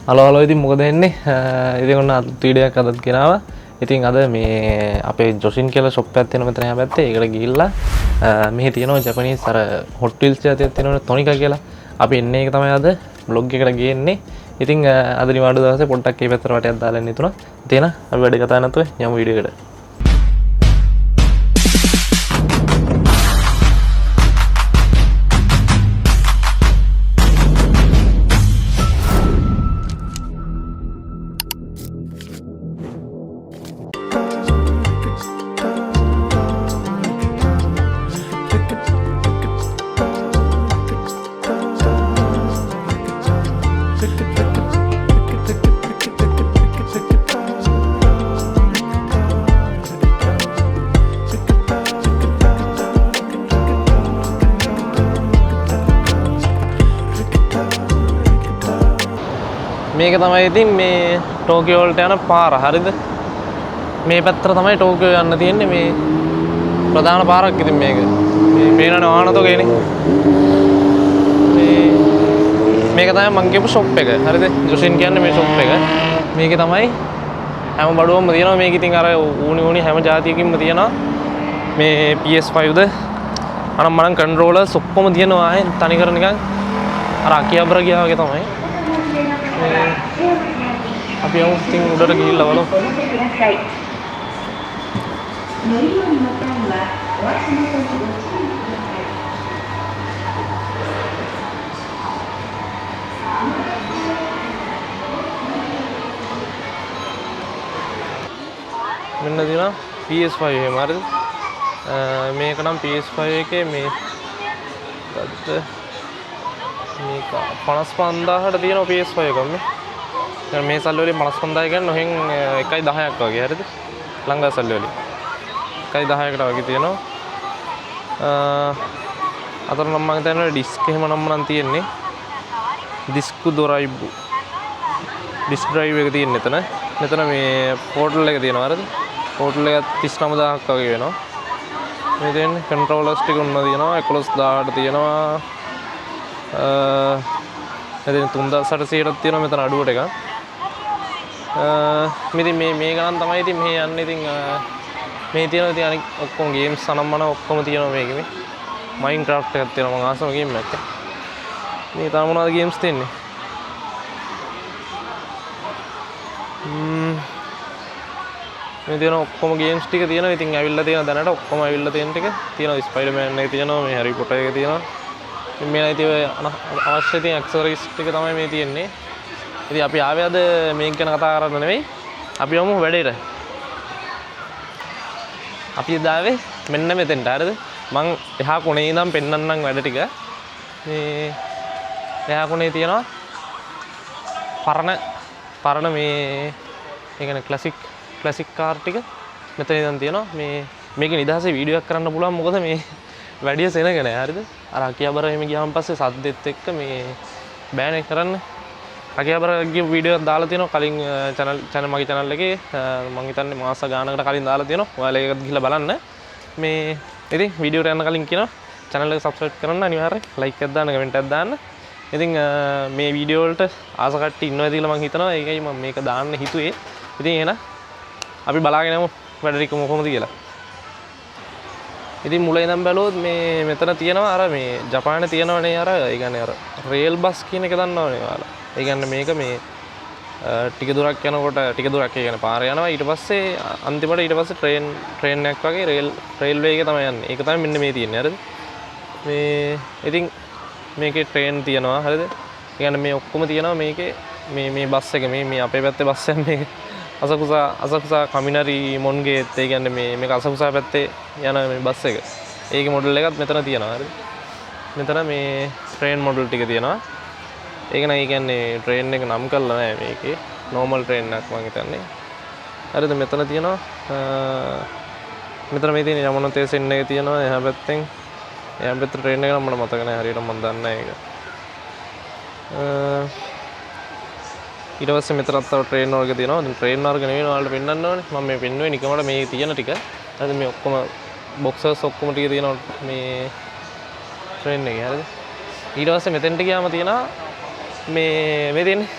Hello ඉතින් මොකද වෙන්නේ? ඉතින් ඔන්න අලුත් වීඩියෝ එකක් අදත් ගෙනාවා. ඉතින් අද මේ අපේ ජොෂින් කියලා ෂොප් එකක් තියෙනවා මෙතන එහා පැත්තේ. ඒකට ගිහිල්ලා මෙහි තියෙනවා ජපනීස් අර හොට් වීල්ස් જાතියක් තියෙනවනේ ටොනිකා කියලා. අපි එන්නේ ඒක තමයි අද බ්ලොග් එකට ගේන්නේ. ඉතින් අද නිවාඩු දවසේ පොඩ්ඩක් මේ පැත්තට වටයක් දාලා එන්න හිතුණා. ඉතින් අපි වැඩ කතා නැතුව යමු වීඩියෝ එකට. මේක තමයි ඉතින් මේ ටෝකියෝ වලට යන පාර. හරිද? මේ පැත්තට තමයි ටෝකියෝ යන්න තියෙන්නේ. මේ ප්‍රධාන පාරක් ඉතින් මේක. මේ පේනනේ වාහනතෝගේනේ. මේක තමයි මං කියපු ෂොප් එක. හරිද? ජොෂින් කියන්නේ මේ ෂොප් එක. මේකේ තමයි හැම බඩුවක්ම තියෙනවා. මේක ඉතින් අර ඌණි හැම જાතියකින්ම තියෙනවා. මේ PS5ද අනම්මනම් කන්ට්‍රෝලර්ස් ඔක්කොම තියෙනවා. ආයේ තනිකර නිකන් අර අකියබ්‍ර ගියා වගේ තමයි. අපි යමු ඉතින් උඩට ගිහිල්ලා බලමු. මෙන්න දිනා PS5 එහෙම හරිද? මේක නම් PS5 එකේ මේ මේක 55000ට තියෙනවා PS5 එකක් මේ. දැන් මේ සල්ලි වලින් 55000 කියන්නේ ඔහෙන් 1.10ක් වගේ හරිද? ලංකා සල්ලි වලින් 1.10කට වගේ තියෙනවා. අතන නම් මම හිතන්නේ ඩිස්ක් එහෙම නම් තියෙන්නේ. ඩිස්ක් ඩ්‍රයිව් එක තියෙන එතන. මෙතන මේ පෝටල් එක තියෙනවා හරිද? පෝටල් එක 39000ක් වගේ වෙනවා. මේ දෙන්නේ කන්ට්‍රෝලර්ස් ටික උන්න තියෙනවා 11000ට තියෙනවා. එතන 3800ක් තියෙනවා මෙතන අඩුවට එකක්. ඉතින් මේ ගණන් තමයි ඉතින් මේ යන්නේ. ඉතින් මේ තියෙනවා ඉතින් අනික ඔක්කොම ගේම්ස් අනම්මන ඔක්කොම තියෙනවා මේකේ. මයින්ක්‍රාෆ්ට් එකක් තියෙනවා මම ආසම ගේම් එකක්. මේ තාම මොනවද ගේම්ස් තියෙන්නේ? මේ තියෙන ඔක්කොම ගේම්ස් ටික තියෙනවා. ඉතින් ඇවිල්ලා තියෙන දැනට ඔක්කොම ඇවිල්ලා තියෙන ටික තියෙනවා. ස්පයිඩර්මෑන් එක තියෙනවා. මේ හැරි පොටර් එක තියෙනවා. මේ ඉතින් අවශ්‍ය තියෙන ඇක්සසරිස් ටික තමයි මේ තියෙන්නේ. ඉතින් අපි ආවේ අද මේක ගැන කතා කරන්න නෙවෙයි. අපි යමු වැඩේට. අපි දාවේ මෙන්න මෙතෙන්ට හරිද? මං එහා කොනේ ඉඳන් පෙන්නන්නම් වැඩ ටික. මේ එහා කොනේ තියෙනවා පරණ මේ ඒ කියන්නේ ක්ලාසික් කාර් ටික මෙතන ඉඳන් තියෙනවා. මේකේ නිදහසේ වීඩියෝ එකක් කරන්න පුළුවන්. මොකද මේ වැඩිය සෙනග නෑ හරිද? අර අකියබර එහෙම ගියාම පස්සේ සද්දෙත් එක්ක මේ බෑනේ කරන්න. අකියබරගේ වීඩියෝ එකක් දාලා තියෙනවා කලින් මගේ channel එකේ. මම හිතන්නේ මාස ගානකට කලින් දාලා තියෙනවා. ඔයාලා ඒකත් ගිහලා බලන්න. මේ ඉතින් වීඩියෝ එකට යන්න කලින් කියනවා channel එක subscribe කරන්න අනිවාර්යෙන් like එකක් දාන්න comment එකක් දාන්න. ඉතින් මේ වීඩියෝ වලට ආස කට්ටිය ඉන්නවා කියලා මම හිතනවා. ඒකයි මම මේක දාන්න හිතුවේ. ඉතින් එහෙනම් අපි බලාගෙන යමු වැඩ ටික කොහොමද කියලා. ඉතින් මුල ඉඳන් බැලුවොත් මේ මෙතන තියෙනවා අර මේ ජපානයේ තියෙනවනේ අර ඒ කියන්නේ අර රේල් බස් කියන එක දන්නවනේ ඔයාලා. ඒ කියන්නේ මේක මේ ටික දුරක් යනකොට ටික දුරක් ඒ කියන්නේ පාර යනවා ඊට පස්සේ අන්තිමට ඊට පස්සේ ට්‍රේන් එකක් වගේ රේල්වේ එක තමයි යන්නේ. ඒක තමයි මෙන්න මේ තියෙන්නේ හරිද? මේ ඉතින් මේකේ ට්‍රේන් තියෙනවා හරිද? ඒ කියන්නේ මේ ඔක්කොම තියෙනවා මේකේ මේ බස් එක මේ අපේ පැත්තේ බස් එක මේක අසකුසා කමිනරි මොන්ගේත් ඒ කියන්නේ මේක අසකුසා පැත්තේ යන මේ බස් එක. ඒකේ මොඩල් එකත් මෙතන තියෙනවා හරිද? මෙතන මේ ට්‍රේන් මොඩල් ටික තියෙනවා. ඒක නෑ ඒ කියන්නේ ට්‍රේන් එක නම් කරලා නෑ මේකේ. නෝමල් ට්‍රේන් එකක් මම හිතන්නේ. හරිද? මෙතන තියෙනවා මෙතන මේ තියෙන යමුනතේ සෙන් එක තියෙනවා එහා පැත්තෙන්. එහා පැත්තේ ට්‍රේන් එක නම් මට මතක නෑ හරියට මම දන්නේ නෑ ඒක. ඊට පස්සේ මෙතනත් තව ට්‍රේන් වර්ග තියෙනවා. දැන් ට්‍රේන් වර්ග නෙවෙයි ඔයාලට පෙන්නන්න ඕනේ. මම මේ පෙන්නුවේ නිකමට මේ තියෙන ටික. හරිද? මේ ඔක්කොම බොක්සර්ස් ඔක්කොම ටික තියෙනවා මේ ට්‍රේන් එකේ. හරිද? ඊට පස්සේ මෙතෙන්ට ගියාම තියෙනවා මේ තියෙන්නේ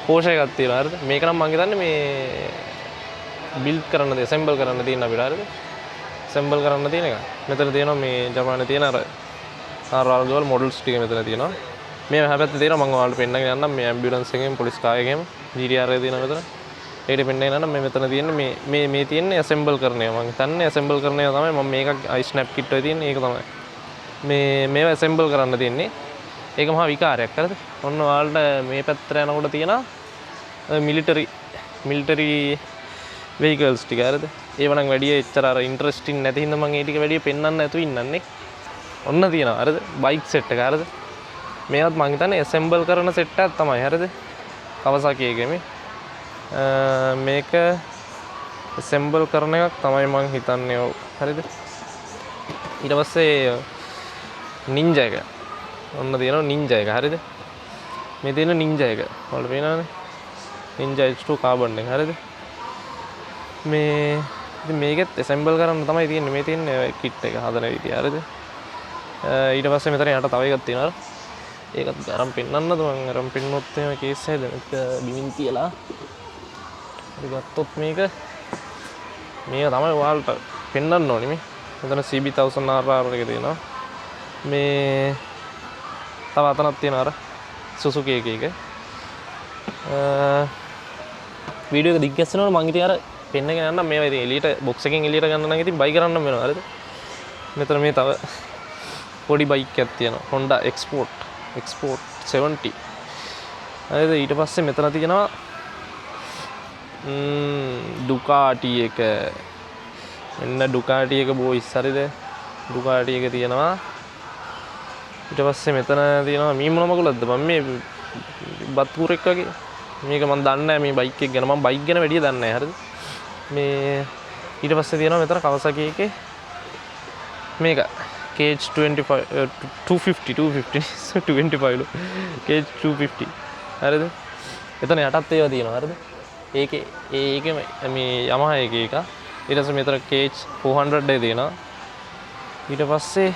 පෝෂ එකක් තියෙනවා හරිද මේක නම් මම හිතන්නේ මේ බිල්ඩ් කරන්න දෙය assemble කරන්න තියෙන අපිට හරිද assemble කරන්න තියෙන එක මෙතන තියෙනවා මේ ජපානයේ තියෙන අර වල මොඩල්ස් ටික මෙතන තියෙනවා මේ හැබැයි තියෙනවා මම ඔයාලට පෙන්නගෙන යන්නම් මේ ඇම්බියුලන්ස් එකෙන් පොලිස් කාර් එකෙන් GTR එක තියෙනවා මෙතන ඒකට පෙන්නගෙන යන්නම් මේ මෙතන තියෙන්නේ මේ තියෙන්නේ assemble කරන ඒවා මම හිතන්නේ assemble කරන ඒවා තමයි මම මේක snap kit එකේ තියෙන්නේ ඒක තමයි මේවා assemble කරන්න තියෙන්නේ ඒක මහා විකාරයක් හරිද ඔන්න ඔයාලට මේ පැත්තට යනකොට තියෙනවා මිලිටරි vehicles ටික හරිද ඒව නම් වැඩි එච්චර අර ඉන්ටරෙස්ටිං නැති හින්දා මම ඒ ටික වැඩි පෙන්වන්න නැතුව ඉන්නන්නේ ඔන්න තියෙනවා හරිද බයික් සෙට් එක හරිද මේවත් මම හිතන්නේ assemble කරන සෙට් එකක් තමයි හරිද Kawasaki එකේ මේක assemble කරන එකක් තමයි මම හිතන්නේ ඔව් හරිද ඊට පස්සේ ninja එක ඔන්න තියෙනවා ninja එක හරිද මේ තියෙන ninja එක ඔයාලට පේනවනේ ninja H2 carbon එක හරිද මේ ඉතින් මේකෙත් assemble කරන්න තමයි තියෙන්නේ මේ තියෙන්නේ kit එක හදන විදිය හරිද ඊට පස්සේ මෙතන යට තව එකක් තියෙනවා ඒකත් අරන් පෙන්නන්නද මම අරන් පෙන්නොත් එහෙම කේස් එකද මේක බිමින් තියලා හරි ගත්තොත් මේක තමයි ඔයාලට පෙන්නන්න ඕනේ මේ මෙතන CB1000RR එක තියෙනවා මේ තව අතනක් තියෙනවා අර Suzuki එක වීඩියෝ එක දිග් ගැස්සනකොට මම ඉතින් අර පෙන්නගෙන යන්න මේවා ඉතින් එළියට බොක්ස් එකෙන් එළියට ගන්න නම් ඉතින් බයි කරන්න වෙනවා හරිද මෙතන මේ තව පොඩි බයික් එකක් තියෙනවා Honda Export 70 හරිද ඊට පස්සේ මෙතන තියෙනවා Ducati එක මෙන්න Ducati එක බෝයිස් හරිද Ducati එක තියෙනවා ඊට පස්සේ මෙතන තියෙනවා මේ මොන මගුලක්ද මම මේ බත්පුරෙක් වගේ මේක මම දන්නේ නැහැ මේ බයික් එක ගැන මම බයික් ගැන වැඩිය දන්නේ නැහැ හරිද මේ ඊට පස්සේ තියෙනවා මෙතන Kawasaki එකේ මේක KH25 250 KH250 හරිද එතන යටත් ඒවා තියෙනවා හරිද ඒකේ මේ Yamaha එක ඊට පස්සේ මෙතන KH400 එක තියෙනවා ඊට පස්සේ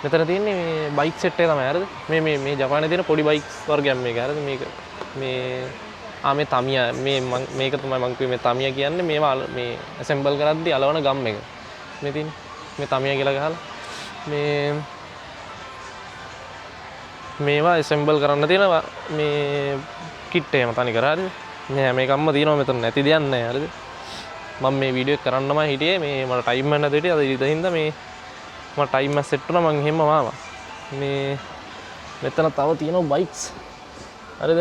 මෙතන තියෙන්නේ මේ බයික් සෙට් එක තමයි හරිද මේ ජපානයේ තියෙන පොඩි බයික් වර්ගයක් මේක හරිද මේ Tamiya මේක තමයි මම කිව්වේ මේ Tamiya කියන්නේ මේවා මේ assemble කරද්දී අලවන ගම් එක මේ තියෙන්නේ මේ Tamiya කියලා ගහලා මේවා assemble කරන්න තියෙනවා මේ kit එකම තනි කර හරිද මේ මේකම්ම තියෙනවා මෙතන නැති දෙයක් නැහැ හරිද මම මේ වීඩියෝ එක කරන්නම හිටියේ මේ මට ටයිම් එක නැති හිටියේ අද ඉඳින්ද මේ මට ටයිම් එක සෙට් වුණා මං එහෙම ආවා මේ මෙතන තව තියෙනවා බයික්ස් හරිද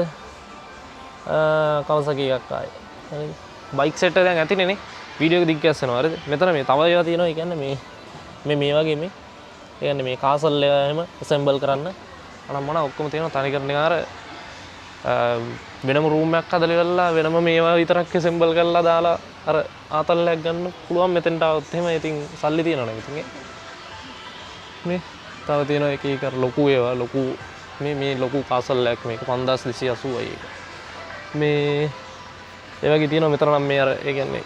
Kawasaki එකක් ආයේ හරිද බයික් සෙට් එක දැන් ඇතිනේ නේ වීඩියෝ එක දිග් ගැස්සනවා හරිද මෙතන මේ තව ඒවා තියෙනවා ඒ කියන්නේ මේ වගේ මේ කියන්නේ මේ කාසල් එක එහෙම assemble කරන්න අනම් මොනවා ඔක්කොම තියෙනවා තනි කරන එක අර වෙනම රූම් එකක් හදලා ඉවරලා වෙනම මේවා විතරක් assemble කරලා දාලා අර ආතල්ලයක් ගන්න පුළුවන් මෙතෙන්ට આવොත් එහෙම ඉතින් සල්ලි තියනවනේ ඉතින් මේ තව තියෙනවා එක එක ලොකු ඒවා ලොකු මේ ලොකු කාසල් එකක් මේක 5280යි එක මේ ඒ වගේ තියෙනවා මෙතන නම් මේ අර ඒ කියන්නේ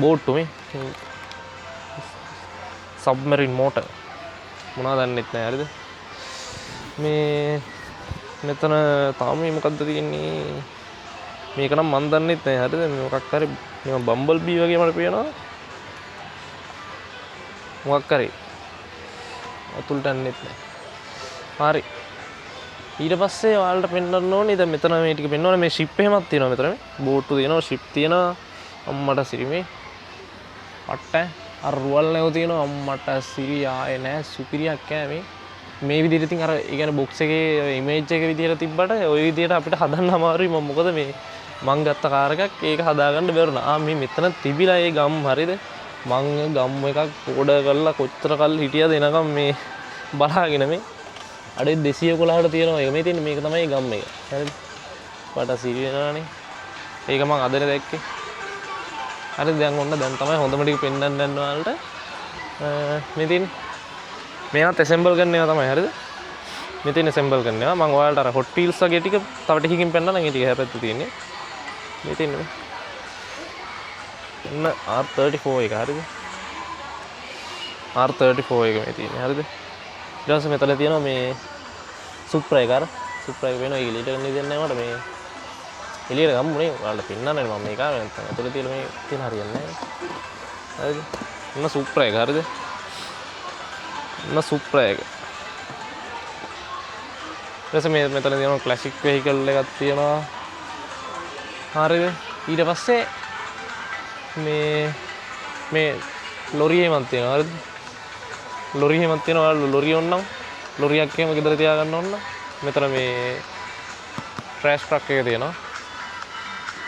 බෝට්ටු මේ submarine motor මොනවද දන්නෙත් නෑ හරිද මේ මෙතන තාම මොකද්ද තියෙන්නේ මේක නම් මන් දන්නෙත් නෑ හරිද මේ මොකක් හරි මේ බම්බල් බී වගේ මට පේනවා මොකක් හරි අතුල්ට යන්නෙත් නෑ හරි ඊට පස්සේ ඔයාලට පෙන්නන්න ඕනේ දැන් මෙතන මේ ටික පෙන්නන්න මේ ෂිප් එහෙමත් තියෙනවා මෙතන මේ බෝට්ටු තියෙනවා ෂිප් තියෙනවා අම්මට සිරිමේ අට්ට අර රුවල් නැව තියෙනවා අම්මට සිරි ආයේ නෑ සුපිරියක් කෑ මේ විදිහට ඉතින් අර ඒ කියන්නේ බොක්ස් එකේ ඉමේජ් එක විදිහට තිබ්බට ওই විදිහට අපිට හදන්න අමාරුයි මම මොකද මේ මං ගත්ත කාර් එකක් ඒක හදාගන්න බැරුණා මේ මෙතන තිබිලා ඒ ගම් හරිද මං ගම් එකක් ඕඩර් කරලා කොච්චර කල් හිටියද එනකම් මේ බලාගෙන මේ අඩේ 211ට තියෙනවා ඒක මේ තියෙන්නේ මේක තමයි ගම් එක හරිද පාට සිරි වෙනවානේ ඒක මං අදනේ දැක්කේ හරි දැන් ඔන්න දැන් තමයි හොඳම ටික පෙන්වන්න යන්න ඔයාලට මේ තියෙන්නේ මේවත් assemble කරන ඒවා තමයි හරිද මේ තියෙන assemble කරන ඒවා මම ඔයාලට අර hot wheels වගේ ටික තව ටිකකින් පෙන්නන්න නම් ඒ ටික හැපැත්තේ තියෙන්නේ මේ තියෙන්නේ ඔන්න R34 එක හරිද R34 එක මේ තියෙන්නේ හරිද ඊට පස්සේ මෙතන තියෙනවා මේ Supra එක අර Supra එක වෙනවා ඒක ලීටර් ගන්න දෙන්නේ නැහැ මට මේ එළියට ගම්මුනේ ඔයාලට පෙන්නන්නනේ මම මේක ආවේ නැත්නම් ඇතුලේ තියලා මේ තියෙන හරියන්නේ නැහැ. හරිද? මොන සුප්‍රා එක හරිද? මොන සුප්‍රා එක. ඊට පස්සේ මෙතන තියෙනවා ක්ලාසික් වෙහිකල් එකක් තියෙනවා. හරිද? ඊට පස්සේ මේ ලොරි එහෙමත් තියෙනවා. හරිද? ලොරි එහෙමත් තියෙනවා. ලොරි ඕනනම් ලොරියක් එහෙම ගෙදර තියාගන්න ඕන නම් මෙතන මේ ට්‍රෑෂ් ට්‍රක් එක තියෙනවා.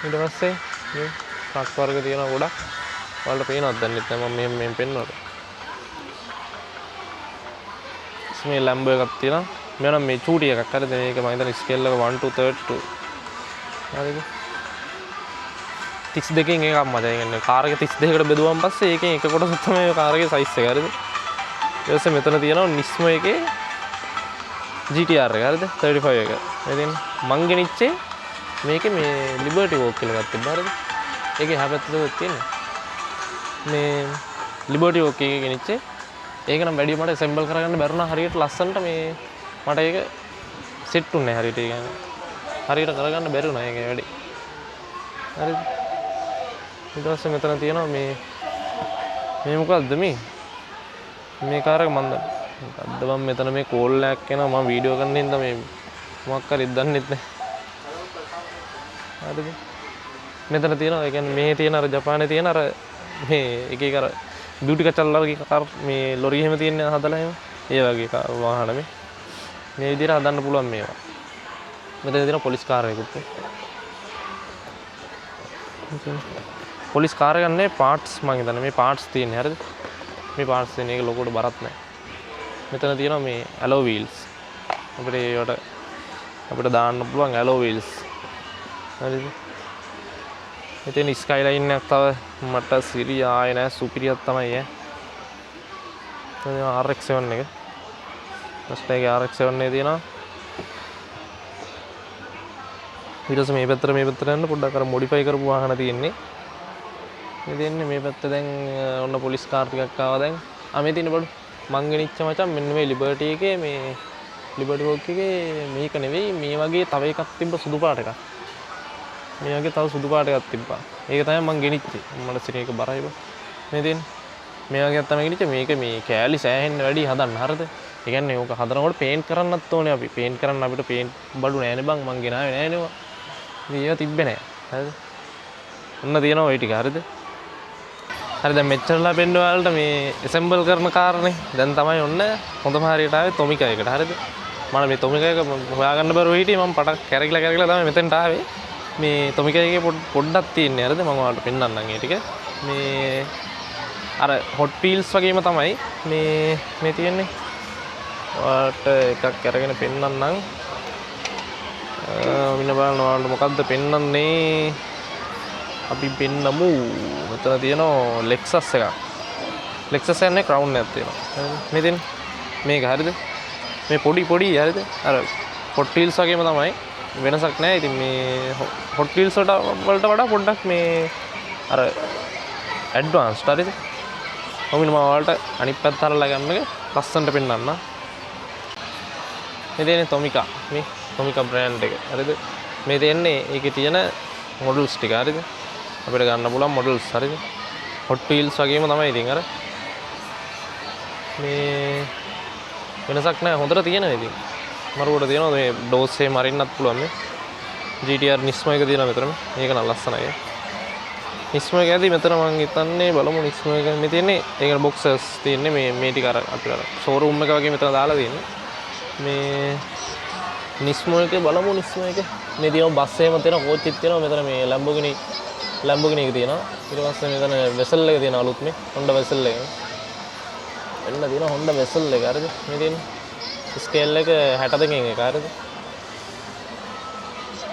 ඊට පස්සේ මේ ට්‍රක් වර්ග තියෙනවා ගොඩක්. ඔයාලට පේනවද දැන් නැත්නම් මම මෙහෙම පෙන්නනවා. මේ ලැම්බෝ එකක් තියෙනවා. මේ නම් මේ චූටි එකක්. හරිද? මේක මම හිතන්නේ ස්කේල් එක 1:32. හරිද? 32කින් එකක් මත. ඒ කියන්නේ කාර් එක 32කට බෙදුවාන් පස්සේ ඒකෙන් එක කොටසක් තමයි මේ කාර් එකේ සයිස් එක. හරිද? ඊට පස්සේ මෙතන තියෙනවා නිස්මෝ එකේ GTR එක. හරිද? 35 එක. ඉතින් මං ගෙනිච්චේ මේකේ මේ ලිබර්ටි වෝක් කියලා එකක් තිබ්බා. හරිද? ඒකේ හැබැයි තියෙන්නේ මේ ලිබර්ටි වෝක් එකේ ගෙනිච්චේ. ඒක නම් වැඩි මට ඇසෙම්බල් කරගන්න බැරුණා හරියට ලස්සනට මේ මට ඒක සෙට් උන්නේ හරියට. ඒ කියන්නේ හරියට කරගන්න බැරි වුණා ඒක වැඩි. හරිද? ඊට පස්සේ මෙතන තියෙනවා මේ මොකද්ද මේ කාර් එක මන්ද මොකද්ද මම මෙතන මේ කෝල් එකක් එනවා මම වීඩියෝ කරන්න හින්දා මේ මොකක් හරි දන්නෙත් නැහැ. හරිද? මෙතන තියෙනවා ඒ කියන්නේ මේ තියෙන අර ජපානයේ තියෙන අර මේ එක එක අර බියුටි කචල්ලාගේ කාර් මේ ලොරි එහෙම තියෙන හදලා එහෙම ඒ වගේ වාහන මේ විදිහට හදන්න පුළුවන් මේවා. මෙතන තියෙන පොලිස් කාර් එකකුත්. පොලිස් කාර් එක ගන්නේ පාර්ට්ස් මං හිතන්නේ මේ පාර්ට්ස් තියෙන්නේ. හරිද? මේ පාර්ට්ස් තියෙන එක ලොකුවට බරත් නැහැ. මෙතන තියෙනවා මේ ඇලෝ වීල්ස්. අපිට දාන්න පුළුවන් ඇලෝ වීල්ස්. හරිද? මෙතන ස්කයිලයින් එකක් තව මට සිරිය ආයේ නැහැ සුපිරියක් තමයි ඈ. එතන RX-7 එක. ෆස්ට් එකේ RX-7 එකේ තියෙනවා. ඊට පස්සේ මේ පැත්තට යන්න පොඩ්ඩක් අර මොඩිෆයි කරපු වාහන තියෙන්නේ. මේ දෙන්නේ මේ පැත්ත දැන් ඔන්න පොලිස් කාර් ටිකක් ආවා දැන්. මේ තියෙන බඩු මං ගෙනිච්ච මචං මෙන්න මේ ලිබර්ටි එකේ මේ ලිබර්ටි වෝක් එකේ මේක නෙවෙයි මේ වගේ තව එකක් තිබ්බ සුදු පාට එකක්. මේ වගේ තව සුදු පාට එකක් තිබ්බා. ඒක තමයි මං ගෙනිච්චේ. මට සිරිය එක බරයි බා. මේ දෙන්නේ මේ වගේ තමයි ගෙනිච්චේ. මේක මේ කෑලි සෑහෙන්න වැඩි හදන්න. හරිද? ඒ කියන්නේ ඕක හදනකොට පේන්ට් කරන්නත් ඕනේ අපි. පේන්ට් කරන්න අපිට පේන්ට් බඩු නෑනේ බං. මං ගෙනාවේ නෑනේ ඒවා. මේවා තිබ්බේ නෑ. හරිද? ඔන්න තියෙනවා ওই ටික. හරිද? හරි දැන් මෙච්චරලා පෙන්න ඔයාලට මේ ඇසෙම්බල් කරන කාර්නේ දැන් තමයි ඔන්න හොඳම හරියට ආවේ තොමිකා එකට. හරිද? මම මේ තොමිකා එක හොයාගන්න බැරුව හිටියේ මම පටක් කැරකිලා තමයි මෙතෙන්ට ආවේ. මේ තොමිකා එකේ පොඩ්ඩක් තියෙන්නේ. හරිද? මම ඔයාලට පෙන්නන්නම් ඒ ටික. මේ අර හොට් වීල්ස් වගේම තමයි මේ තියෙන්නේ. ඔයාලට එකක් අරගෙන පෙන්නන්නම්. මෙන්න බලන්න ඔයාලට මොකද්ද පෙන්නන්නේ? අපි පෙන්නමු. මෙතන තියෙනවා Lexus එකක්. Lexus එකනේ crown එකක් තියෙනවා. හරිද? මේ මේක හරිද? මේ පොඩි හරිද? අර hot wheels වගේම තමයි. වෙනසක් නැහැ. ඉතින් මේ hot wheels වලට වඩා පොඩ්ඩක් මේ අර advanced හරිද? මම ඔයාලට අනිත් පැත්ත හරලා ගන්න එක ලස්සනට පෙන්නන්න. මේ තියෙන්නේ Tomica. මේ Tomica brand එක. හරිද? මේ තියෙන්නේ ඒකේ තියෙන models ටික. හරිද? අපිට ගන්න පුළුවන් මොඩල්ස්. හරිද? hot wheels වගේම තමයි ඉතින් අර මේ වෙනසක් නැහැ. හොඳට තියෙනවා ඉතින්. මරුවට තියෙනවා මේ ඩෝස් එකේ මරින්නත් පුළුවන් මේ. GTR Nismo එක තියෙනවා මෙතන. මේක නම් ලස්සනයි. Nismo එක ඇදී මෙතන මම හිතන්නේ බලමු Nismo එක මේ තියෙන්නේ ඒකට බොක්සස් තියෙන්නේ මේ ටික අර අපිට අර ෂෝරූම් එක වගේ මෙතන දාලා තියෙන්නේ. මේ Nismo එකේ බලමු Nismo එක. මේ තියෙනවා බස් එකම තියෙනවා කෝච්චිත් තියෙනවා මෙතන මේ Lamborghini එක තියෙනවා. ඊට පස්සේ මෙතන වෙසල් එක තියෙනවා අලුත් මේ Honda වෙසල් එක. එන්න තියෙනවා Honda වෙසල් එක. හරිද? මේ තියෙන්නේ ස්කේල් එක 62කින් එක. හරිද?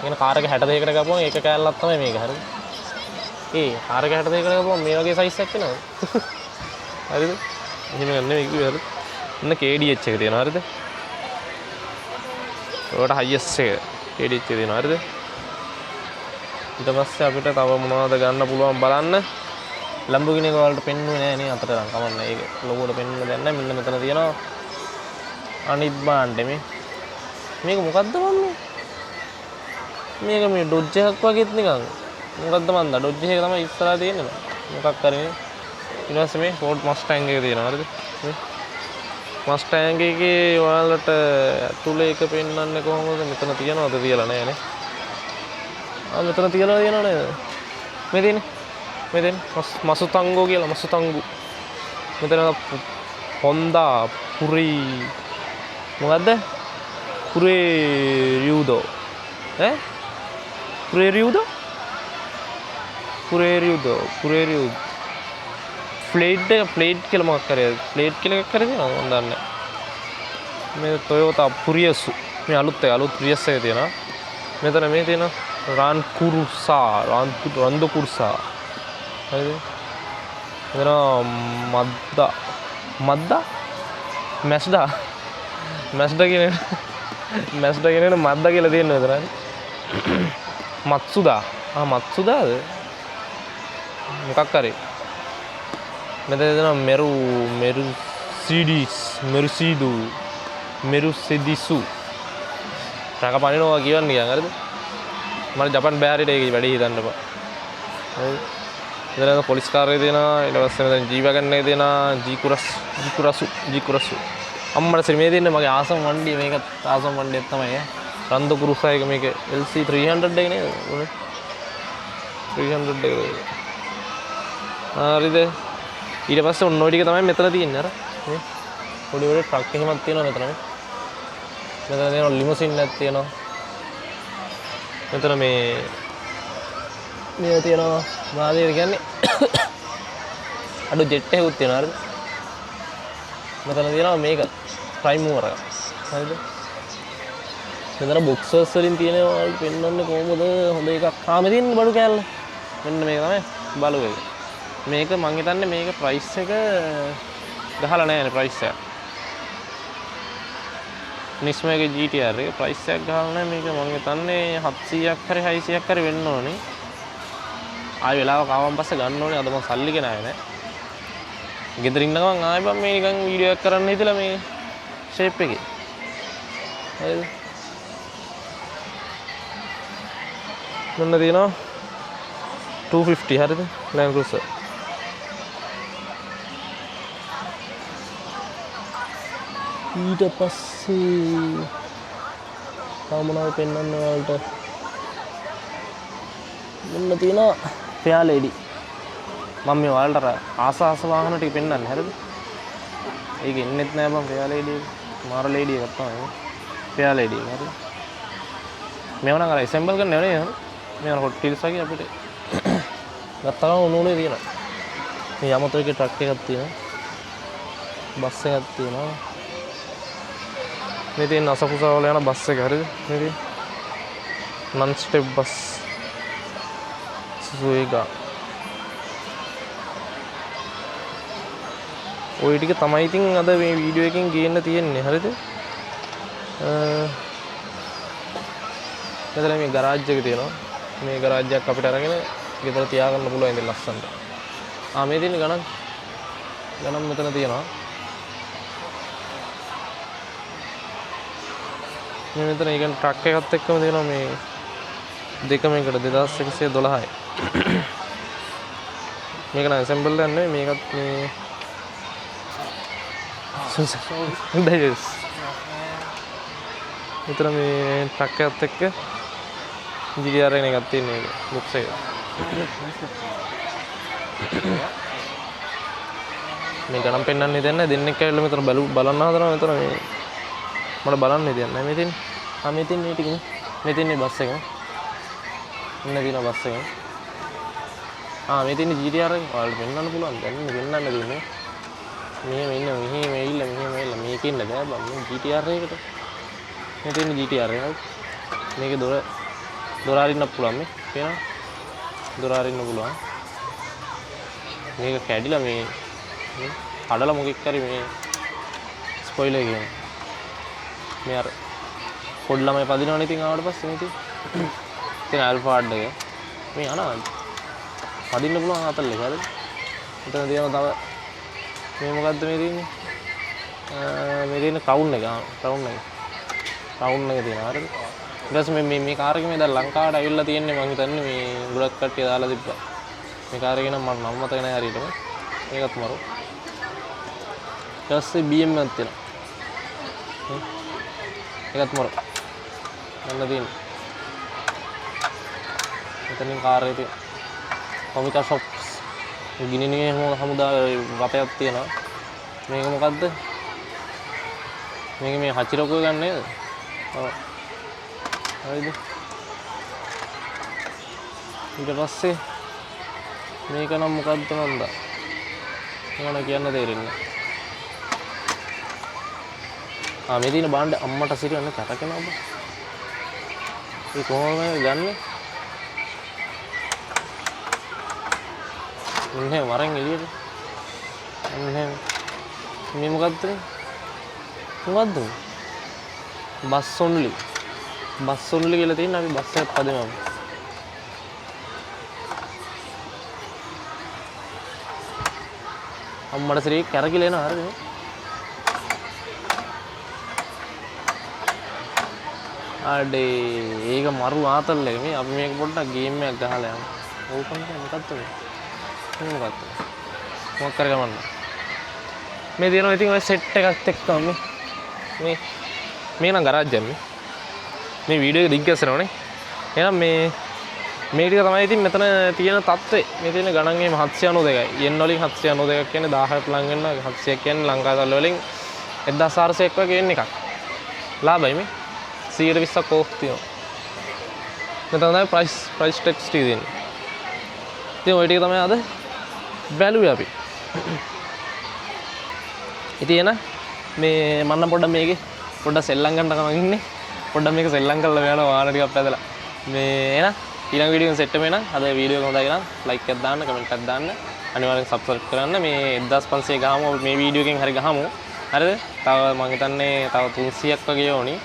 කියන කාර් එක 62කට ගපුවම එක කෑල්ලක් තමයි මේක. හරිද? කාර් එක 62කට ගපුවම මේ වගේ සයිස් එකක් එනවා. හරිද? එහෙම ගන්න නෙවෙයි කිව්වේ. හරිද? එන්න KDH එක තියෙනවා. හරිද? ඔයාලට highest එක KDH එක තියෙනවා. හරිද? ඊට පස්සේ අපිට තව මොනවද ගන්න පුළුවන් බලන්න. Lamborghini එක වලට පෙන්නුවේ නෑ නේ අතට නම් කමන්නේ. ඒක ලොකුවට පෙන්වන්න දෙයක් නෑ. මෙන්න මෙතන තියෙනවා අනිත් බාණ්ඩේ මේක මොකද්ද මන්නේ? මේක මේ ඩොජ් එකක් වගේත් නිකන් මොකද්ද මන්ද ඩොජ් එක තමයි ඉස්සරහා තියෙන්නේ මොකක් කරේ ඊට පස්සේ මේ ෆෝඩ් මස්ටැන් එක තියෙනවා හරිද මේ මස්ටැන් එකේ ඔයාලට ඇතුලේ එක පෙන්වන්නේ කොහොමද මෙතන තියනවද කියලා නෑනේ මෙතන තියලා තියෙනව නේද මේ තියෙන්නේ මසුතංගෝ කියලා මසුතංගු මෙතන හොන්දා පුරි මොකද්ද පුරේ රියුදෝ පුරේ රියුදෝ ෆ්ලේට් කියලා මොකක් කරේ ෆ්ලේට් කියලා එකක් කරේ තියෙනවා මම දන්නේ මේ Toyota Prius මේ අලුත් Prius එක තියෙනවා මෙතන මේ තියෙනවා රන්දු කුර්සා හරිද මෙතන මැස්ඩා කියන මද්දා කියලා තියෙනවා මෙතන මත්සුදාද මොකක් කරේ මෙතන තියෙනවා මෙරුසිඩිසු රක පනිනවා කියවන්නේ කියන් හරිද මම ජපාන් බෑරිට ඒක වැඩි හිතන්න බා හරිද මෙතන පොලිස් කාර් එක තියෙනවා ඊට පස්සේ මෙතන ජී වෑගන් එක තියෙනවා ජීකුරසු අම්මට සෙමේ දෙන්නේ මගේ ආසම් වණ්ඩිය මේකත් ආසම් වණ්ඩියක් තමයි රන්දු කුරුසා එක මේක LC 300 එක නේද උනේ 300 එක හරිද ඊට පස්සේ ඔන්න ඔය ටික තමයි මෙතන තියෙන්නේ අර මේ පොඩි පොඩි ට්‍රක් එහෙමත් තියෙනවා මෙතන තියෙනවා ලිමුසින් එකක් තියෙනවා මෙතන මේ තියෙනවා මොනවද කියන්නේ අඩු ජෙට් එකකුත් තියෙනවා හරිද මෙතන තියෙනවා මේක ප්‍රයිම් මූවර් එක හරිද මෙතන බොක්සර්ස් වලින් තියෙනවා පෙන්වන්නේ කොහොමද හොඳ එකක් මේ තියෙන බඩු කෑල්ල මෙන්න මේක තමයි බලු එක මේක මං හිතන්නේ මේක ප්‍රයිස් එක ගහලා නැහැ ප්‍රයිස් එක Nismo එක GTR එක ප්‍රයිස් එකක් ගහලා නැහැ මේක මං හිතන්නේ 700ක් හරි 600ක් හරි වෙන්න ඕනේ ආයෙ වෙලාවක ආවන් පස්සේ ගන්න ඕනේ අද මං සල්ලි ගෙනාවේ නැහැ ගෙදර ඉන්න ගමන් ආයෙ මම මේ නිකන් වීඩියෝ එකක් කරන්න හිතලා මේ ෂේප් එකේ හරිද මොන්න තියෙනවා 250 හරිද Land Cruiser ඊට පස්සේ තව මොනවද පෙන්වන්න ඔයාලට මොන්න තියෙනවා ෆෙයා ලේඩි මම මේ ඔයාලට ආස වාහන ටික පෙන්වන්නේ හරිද ඒක ඉන්නෙත් නෑ බං ෆෙයා ලේඩි මාර ලේඩි එකක් තමයි ෆෙයා ලේඩි එක හරිද මේව නම් අර ඇසෙම්බල් කරන්න නේ මේ හොට් ටීල්ස් වගේ අපිට ගත්තාම උණුනේ තියෙනවා මේ යමතෝ එකේ ට්‍රක් එකක් තියෙනවා බස් එකක් තියෙනවා මේ තියෙන අසකුසා වල යන බස් එක හරිද මේ තියෙන නන් ස්ටෙප් බස් සුසුේගා ඔය ටික තමයි ඉතින් අද මේ වීඩියෝ එකෙන් ගේන්න තියෙන්නේ හරිද මෙතන මේ ගරාජ් එක තියෙනවා මේ ගරාජ් එකක් අපිට අරගෙන ගෙදර තියාගන්න පුළුවන් ඉතින් ලස්සනට මේ තියෙන ගණන් මෙතන තියෙනවා මේ මෙතන ඊගෙන ට්‍රක් එකත් එක්කම තියෙනවා මේ දෙකම එකට 2112යි මේක නම් ඇසෙම්බල් එකක් නෙවෙයි මේකත් මේ දයිස් මෙතන මේ ට්‍රක් එකත් එක්ක GTR එකක් තියෙන එක බොක්ස් එක මේ ගණන් පෙන්වන්නේ දෙන්නෙක් ඇවිල්ලා මෙතන බලන්න හදනවා මෙතන මේ මට බලන්න දෙයක් නැහැ මේ තියෙන්නේ මේ තියෙන්නේ ටික මේ තියෙන්නේ බස් එක ඉන්න තියෙන බස් එක මේ තියෙන්නේ GTR එක ඔයාලට පෙන්වන්න පුළුවන් දැන් මේ පෙන්වන්න දෙන්නේ මෙහෙම ඉන්න මෙහෙම ඇවිල්ලා මේකේ ඉන්න බෑ බං මේ GTR එකකට මේ තියෙන්නේ GTR එක මේකේ දොර අරින්න පුළුවන් මේ පේනවා දොර අරින්න පුළුවන් මේක කැඩිලා මේ කඩලා මොකෙක් හරි මේ ස්පොයිලර් එක මේ අර පොඩි ළමයි පදිනවනේ ඉතින් ආවට පස්සේ මේ ඉතින් ඇල්ෆාඩ් එක මේ යනවා පදින්න පුළුවන් අතල් එක හරිද මෙතන තියෙනවා තව මේ මොකද්ද මේ තියෙන්නේ මේ තියෙන ක්‍රවුන් එක තියෙනවා හරිද ඊට පස්සේ මේ කාර් එක මේ දැන් ලංකාවට ඇවිල්ලා තියෙන්නේ මම හිතන්නේ මේ ගොඩක් කට්ටිය දාලා තිබ්බා. මේ කාර් එක නම් මම නම් මතක නැහැ හරියටම. මේකත් මරු. ඊට පස්සේ BM එකක් තියෙනවා. ඒකත් මරු. යන්න තියෙන්නේ. මෙතනින් කාර් එක තියෙනවා. කොමිකා ෂොප්ස්. ගිනිනේ හමුදාවේ වපයක් තියෙනවා. මේක මොකද්ද? මේක මේ හචිරකුව ගන්න නේද? ඔව්. හරිද? ඊට පස්සේ මේක නම් මොකද්ද මන්ද? මොනවා කියන්න තේරෙන්නේ නැහැ. මේ තියෙන බාණ්ඩ අම්මට සිරියන්න කැටකෙනවා බා. ඒ කොහොමද ගන්නෙ? මෙන්න වරෙන් එළියට. මෙන්න මේ මොකද්ද? මොකද්ද? Bus only. බස් ඔන්ලි කියලා තියෙන අපි බස් එකක් පදෙමු. අම්මට සිරිය කැරකිලා එනවා හරිද? අඩේ ඒක මරු ආතල් එක මේ අපි මේක පොඩ්ඩක් ගේම් එකක් ගහලා යමු. ඕපන් එක මොකක්ද මේ? මොකක්ද? මොකක් කරගමන්න. මේ තියෙනවා ඉතින් ඔය සෙට් එකක් එක්කම මේ නම් ගරාජ් එකක් මේ වීඩියෝ එක ලින්ක් කරනවනේ. එහෙනම් මේ ටික තමයි ඉතින් මෙතන තියෙන තත්ත්වය. මේ තියෙන ගණන් එහෙම 792යි. yen වලින් 792ක් කියන්නේ 1000ට ලං වෙනවා. 700ක් කියන්නේ ලංකාවේ වලින් 1400ක් වගේ එන එකක්. ලාභයි මේ. 120ක් ඕෆ් තියෙනවා. මෙතන තමයි price text තියෙන්නේ. ඉතින් ওই ටික තමයි අද වැලුවේ අපි. ඉතින් එන මේ මන්න පොඩ්ඩක් මේකේ පොඩ්ඩක් සෙල්ලම් ගන්න තමයි ඉන්නේ. පොඩ්ඩක් මේක සෙල්ලම් කරලා යනවා වාහන ටිකක් පැදලා. මේ එන ඊළඟ වීඩියෝ එක සෙට් වෙම නම් අද වීඩියෝ එක හොඳයි නම් ලයික් එකක් දාන්න, කමෙන්ට් එකක් දාන්න, අනිවාර්යෙන් සබ්ස්ක්‍රයිබ් කරන්න. මේ 1500 ගහමු මේ වීඩියෝ එකෙන් හරි ගහමු. හරිද? තව මම හිතන්නේ තව 300ක් වගේ ඕනි.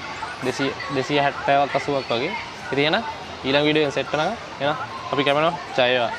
270ක් 80ක් වගේ. ඉතින් එන ඊළඟ වීඩියෝ එකෙන් සෙට් වෙනවා. එන අපි කැමනවා ජය වේවා.